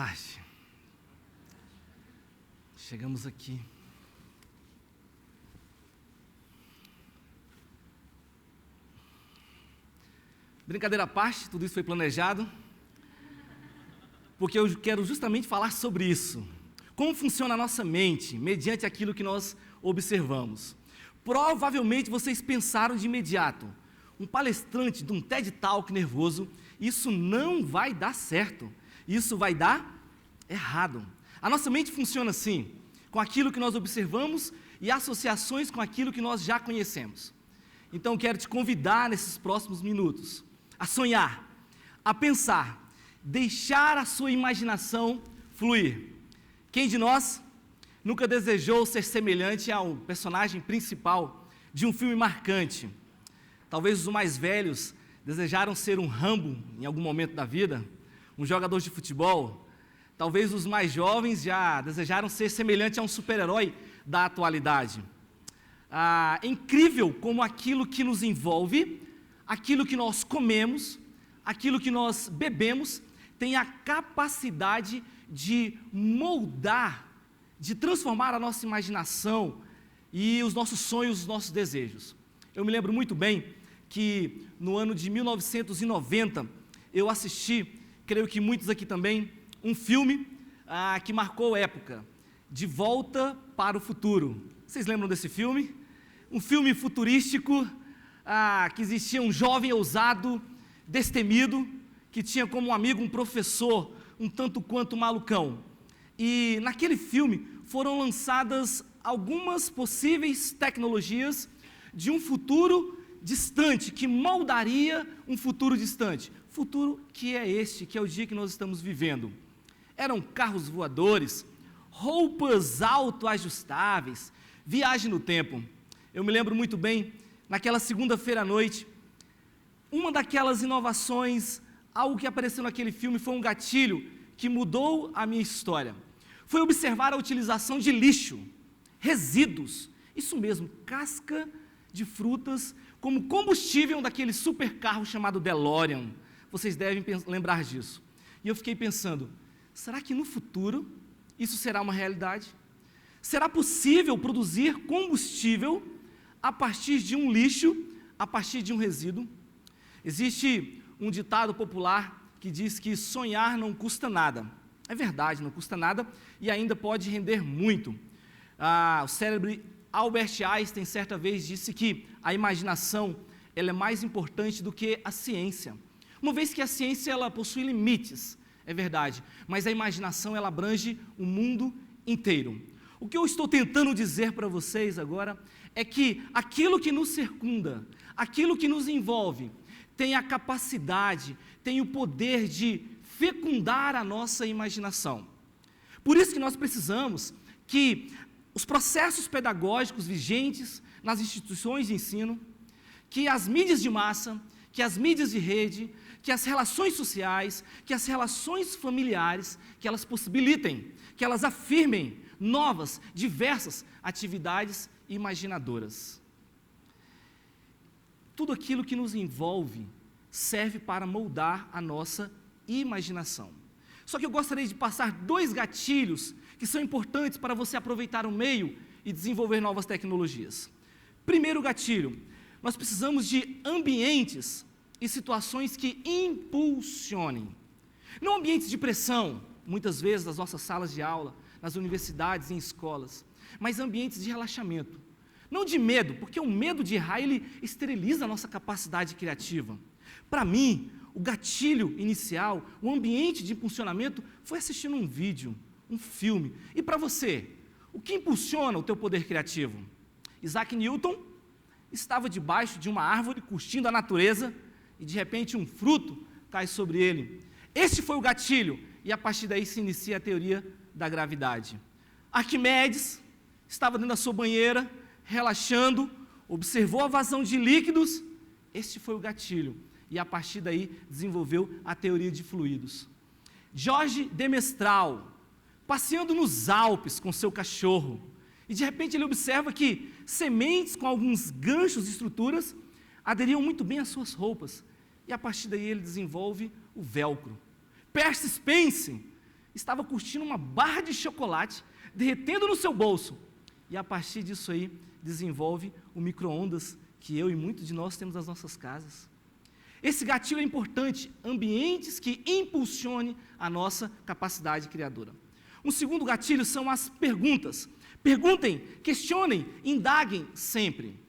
tarde. Chegamos aqui. Brincadeira à parte, tudo isso foi planejado, porque eu quero justamente falar sobre isso. Como funciona a nossa mente, mediante aquilo que nós observamos. Provavelmente vocês pensaram de imediato, um palestrante de um TED Talk nervoso, isso não vai dar certo, isso vai dar errado. A nossa mente funciona assim, com aquilo que nós observamos e associações com aquilo que nós já conhecemos. Então quero te convidar nesses próximos minutos a sonhar, a pensar, deixar a sua imaginação fluir. Quem de nós nunca desejou ser semelhante ao personagem principal de um filme marcante? Talvez os mais velhos desejaram ser um Rambo em algum momento da vida, um jogador de futebol. Talvez os mais jovens já desejaram ser semelhante a um super-herói da atualidade. É incrível como aquilo que nos envolve, aquilo que nós comemos, aquilo que nós bebemos, tem a capacidade de moldar, de transformar a nossa imaginação e os nossos sonhos, os nossos desejos. Eu me lembro muito bem que no ano de 1990, eu assisti, creio que muitos aqui também, um filme que marcou época, De Volta para o Futuro. Vocês lembram desse filme? Um filme futurístico, que existia um jovem ousado, destemido, que tinha como amigo um professor um tanto quanto malucão. E naquele filme foram lançadas algumas possíveis tecnologias de um futuro distante, que moldaria um futuro distante. Futuro que é este, que é o dia que nós estamos vivendo. Eram carros voadores, roupas autoajustáveis, viagem no tempo. Eu me lembro muito bem, naquela segunda-feira à noite, uma daquelas inovações, algo que apareceu naquele filme foi um gatilho que mudou a minha história. Foi observar a utilização de lixo, resíduos, isso mesmo, casca de frutas, como combustível daquele super carro chamado DeLorean. Vocês devem lembrar disso. E eu fiquei pensando, será que no futuro isso será uma realidade? Será possível produzir combustível a partir de um lixo, a partir de um resíduo? Existe um ditado popular que diz que sonhar não custa nada. É verdade, não custa nada e ainda pode render muito. O célebre Albert Einstein certa vez disse que a imaginação ela é mais importante do que a ciência. Uma vez que a ciência ela possui limites, é verdade, mas a imaginação ela abrange o mundo inteiro. O que eu estou tentando dizer para vocês agora é que aquilo que nos circunda, aquilo que nos envolve, tem a capacidade, tem o poder de fecundar a nossa imaginação. Por isso que nós precisamos que os processos pedagógicos vigentes nas instituições de ensino, que as mídias de massa, que as mídias de rede, que as relações sociais, que as relações familiares, que elas possibilitem, que elas afirmem novas, diversas atividades imaginadoras. Tudo aquilo que nos envolve serve para moldar a nossa imaginação. Só que eu gostaria de passar 2 gatilhos que são importantes para você aproveitar o meio e desenvolver novas tecnologias. Primeiro gatilho, nós precisamos de ambientes e situações que impulsionem. Não ambientes de pressão, muitas vezes nas nossas salas de aula, nas universidades e em escolas, mas ambientes de relaxamento. Não de medo, porque o medo de errar, ele esteriliza a nossa capacidade criativa. Para mim, o gatilho inicial, o ambiente de impulsionamento, foi assistindo um vídeo, um filme. E para você, o que impulsiona o teu poder criativo? Isaac Newton estava debaixo de uma árvore, curtindo a natureza, e de repente um fruto cai sobre ele. Este foi o gatilho, e a partir daí se inicia a teoria da gravidade. Arquimedes estava dentro da sua banheira, relaxando, observou a vazão de líquidos, este foi o gatilho, e a partir daí desenvolveu a teoria de fluidos. Jorge de Mestral, passeando nos Alpes com seu cachorro, e de repente ele observa que sementes com alguns ganchos e estruturas aderiam muito bem às suas roupas, e a partir daí ele desenvolve o velcro. Percy Spence estava curtindo uma barra de chocolate, derretendo no seu bolso. E a partir disso aí, desenvolve o micro-ondas que eu e muitos de nós temos nas nossas casas. Esse gatilho é importante, ambientes que impulsionem a nossa capacidade criadora. Um segundo gatilho são as perguntas. Perguntem, questionem, indaguem sempre.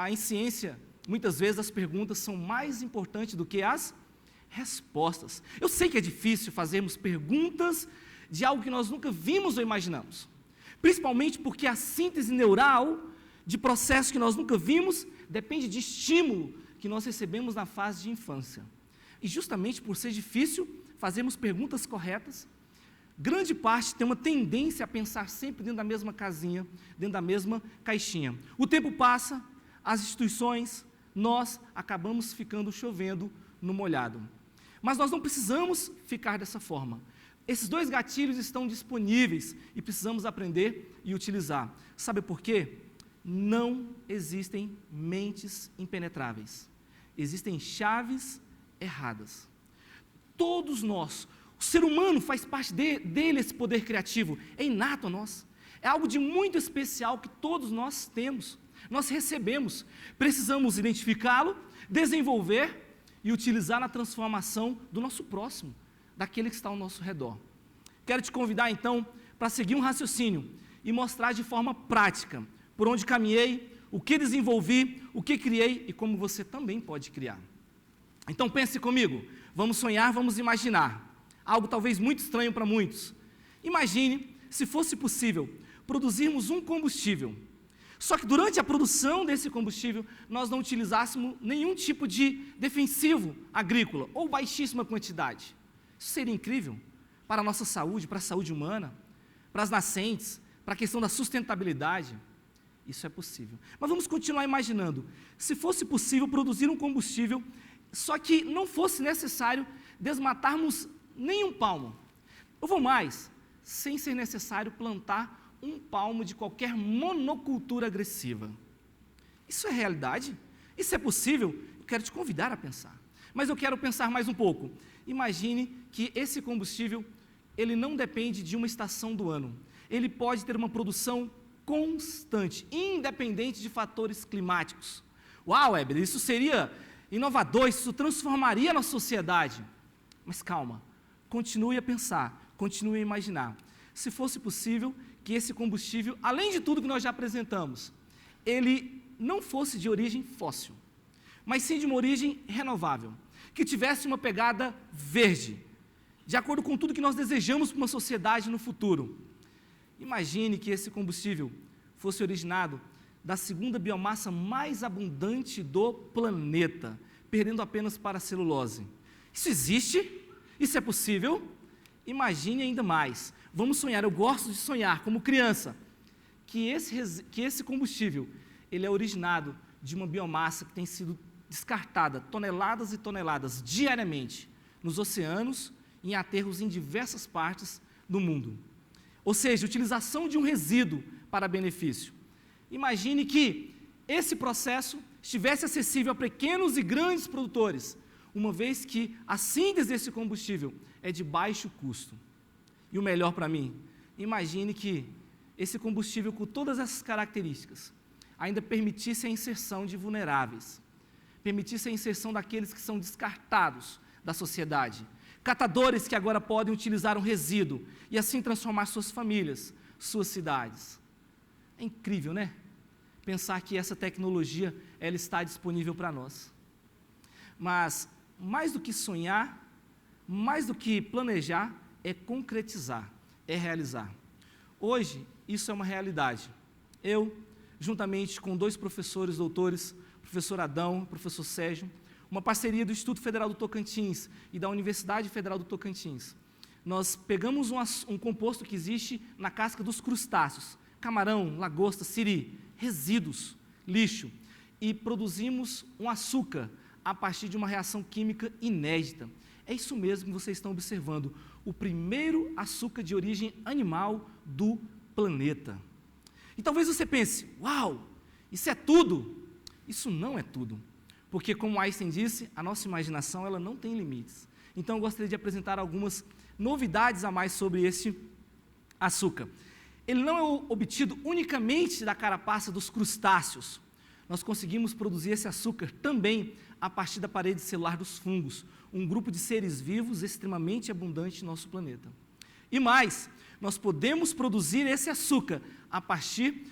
Em ciência, muitas vezes as perguntas são mais importantes do que as respostas. Eu sei que é difícil fazermos perguntas de algo que nós nunca vimos ou imaginamos. Principalmente porque a síntese neural de processos que nós nunca vimos depende de estímulo que nós recebemos na fase de infância. E justamente por ser difícil fazermos perguntas corretas, grande parte tem uma tendência a pensar sempre dentro da mesma casinha, dentro da mesma caixinha. O tempo passa, as instituições, nós acabamos ficando chovendo no molhado. Mas nós não precisamos ficar dessa forma. Esses dois gatilhos estão disponíveis e precisamos aprender e utilizar. Sabe por quê? Não existem mentes impenetráveis. Existem chaves erradas. Todos nós, o ser humano faz parte dele esse poder criativo, é inato a nós. É algo de muito especial que todos nós temos, nós recebemos. Precisamos identificá-lo, desenvolver e utilizar na transformação do nosso próximo, daquele que está ao nosso redor. Quero te convidar então para seguir um raciocínio e mostrar de forma prática por onde caminhei, o que desenvolvi, o que criei e como você também pode criar. Então pense comigo, vamos sonhar, vamos imaginar. Algo talvez muito estranho para muitos. Imagine, se fosse possível, produzirmos um combustível. Só que durante a produção desse combustível, nós não utilizássemos nenhum tipo de defensivo agrícola, ou baixíssima quantidade. Isso seria incrível para a nossa saúde, para a saúde humana, para as nascentes, para a questão da sustentabilidade. Isso é possível. Mas vamos continuar imaginando. Se fosse possível produzir um combustível, só que não fosse necessário desmatarmos nenhum palmo. Eu vou mais, sem ser necessário plantar um palmo de qualquer monocultura agressiva. Isso é realidade? Isso é possível? Eu quero te convidar a pensar. Mas eu quero pensar mais um pouco. Imagine que esse combustível, ele não depende de uma estação do ano. Ele pode ter uma produção constante, independente de fatores climáticos. Uau, Weber, isso seria inovador, isso transformaria a nossa sociedade. Mas calma, continue a pensar, continue a imaginar. Se fosse possível que esse combustível, além de tudo que nós já apresentamos, ele não fosse de origem fóssil, mas sim de uma origem renovável, que tivesse uma pegada verde, de acordo com tudo que nós desejamos para uma sociedade no futuro. Imagine que esse combustível fosse originado da segunda biomassa mais abundante do planeta, perdendo apenas para a celulose. Isso existe? Isso é possível? Imagine ainda mais. Vamos sonhar, eu gosto de sonhar como criança, que esse combustível, ele é originado de uma biomassa que tem sido descartada toneladas e toneladas diariamente nos oceanos e em aterros em diversas partes do mundo. Ou seja, utilização de um resíduo para benefício. Imagine que esse processo estivesse acessível a pequenos e grandes produtores, uma vez que a síntese desse combustível é de baixo custo. E o melhor para mim, imagine que esse combustível com todas essas características ainda permitisse a inserção de vulneráveis, permitisse a inserção daqueles que são descartados da sociedade, catadores que agora podem utilizar um resíduo e assim transformar suas famílias, suas cidades. É incrível, né? Pensar que essa tecnologia, ela está disponível para nós. Mas, mais do que sonhar, mais do que planejar, é concretizar, é realizar. Hoje, isso é uma realidade. Eu, juntamente com 2 professores doutores, professor Adão, professor Sérgio, uma parceria do Instituto Federal do Tocantins e da Universidade Federal do Tocantins, nós pegamos um composto que existe na casca dos crustáceos, camarão, lagosta, siri, resíduos, lixo, e produzimos um açúcar a partir de uma reação química inédita. É isso mesmo que vocês estão observando, o primeiro açúcar de origem animal do planeta. E talvez você pense, uau, isso é tudo. Isso não é tudo, porque como Einstein disse, a nossa imaginação ela não tem limites. Então eu gostaria de apresentar algumas novidades a mais sobre esse açúcar. Ele não é obtido unicamente da carapaça dos crustáceos. Nós conseguimos produzir esse açúcar também a partir da parede celular dos fungos, um grupo de seres vivos extremamente abundante no nosso planeta. E mais, nós podemos produzir esse açúcar a partir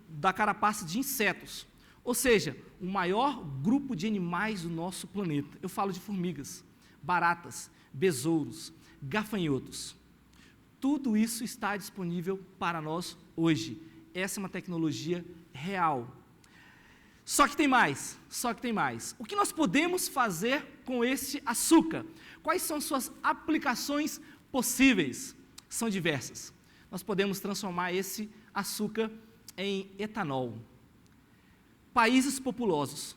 da carapaça de insetos, ou seja, o maior grupo de animais do nosso planeta. Eu falo de formigas, baratas, besouros, gafanhotos. Tudo isso está disponível para nós hoje. Essa é uma tecnologia real. Só que tem mais. O que nós podemos fazer com esse açúcar? Quais são suas aplicações possíveis? São diversas. Nós podemos transformar esse açúcar em etanol. Países populosos,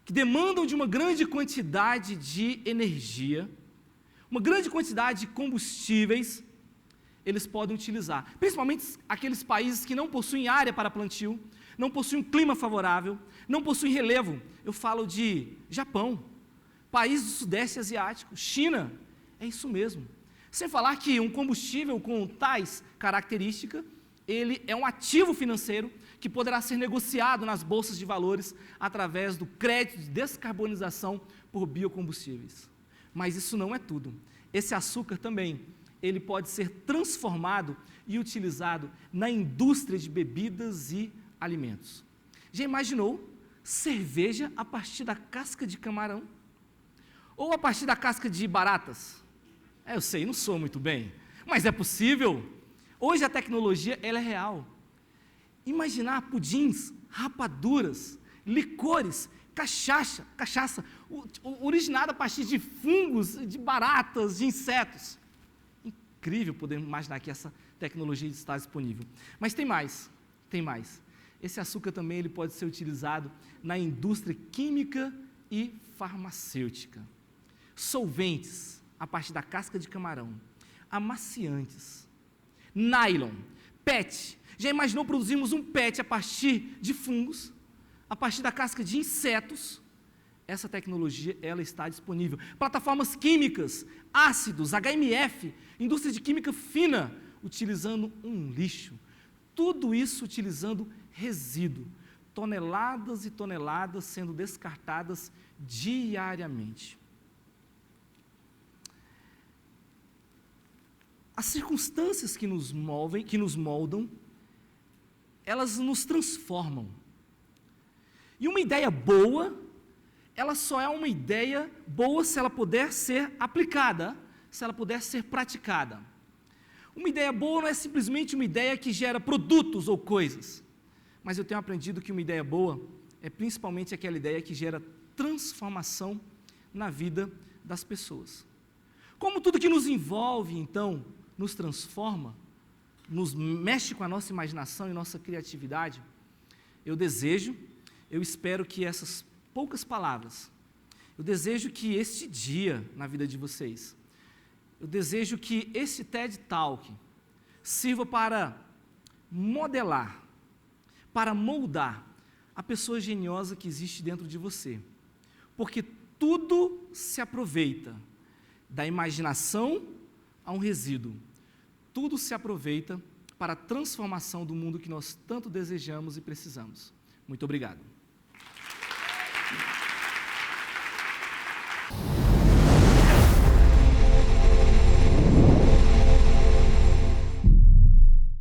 que demandam de uma grande quantidade de energia, uma grande quantidade de combustíveis, eles podem utilizar. Principalmente aqueles países que não possuem área para plantio, não possuem um clima favorável, não possuem relevo. Eu falo de Japão, países do Sudeste Asiático, China, é isso mesmo. Sem falar que um combustível com tais características, ele é um ativo financeiro que poderá ser negociado nas bolsas de valores através do crédito de descarbonização por biocombustíveis. Mas isso não é tudo. Esse açúcar também, ele pode ser transformado e utilizado na indústria de bebidas e alimentos. Já imaginou cerveja a partir da casca de camarão? Ou a partir da casca de baratas? Eu sei, não sou muito bem, mas é possível. Hoje a tecnologia ela é real. Imaginar pudins, rapaduras, licores, cachaça, originada a partir de fungos, de baratas, de insetos. Incrível poder imaginar que essa tecnologia está disponível. Mas tem mais. Esse açúcar também ele pode ser utilizado na indústria química e farmacêutica. Solventes, a partir da casca de camarão, amaciantes, nylon, PET. Já imaginou produzirmos um PET a partir de fungos, a partir da casca de insetos? Essa tecnologia ela está disponível. Plataformas químicas, ácidos, HMF, indústria de química fina, utilizando um lixo. Tudo isso utilizando resíduo. Toneladas e toneladas sendo descartadas diariamente. As circunstâncias que nos movem, que nos moldam, elas nos transformam. E uma ideia boa, ela só é uma ideia boa se ela puder ser aplicada, se ela puder ser praticada. Uma ideia boa não é simplesmente uma ideia que gera produtos ou coisas, mas eu tenho aprendido que uma ideia boa é principalmente aquela ideia que gera transformação na vida das pessoas. Como tudo que nos envolve, então, nos transforma, nos mexe com a nossa imaginação e nossa criatividade, eu espero que essas poucas palavras, eu desejo que este dia na vida de vocês, eu desejo que esse TED Talk sirva para modelar, para moldar a pessoa geniosa que existe dentro de você, porque tudo se aproveita, da imaginação a um resíduo, tudo se aproveita para a transformação do mundo que nós tanto desejamos e precisamos. Muito obrigado.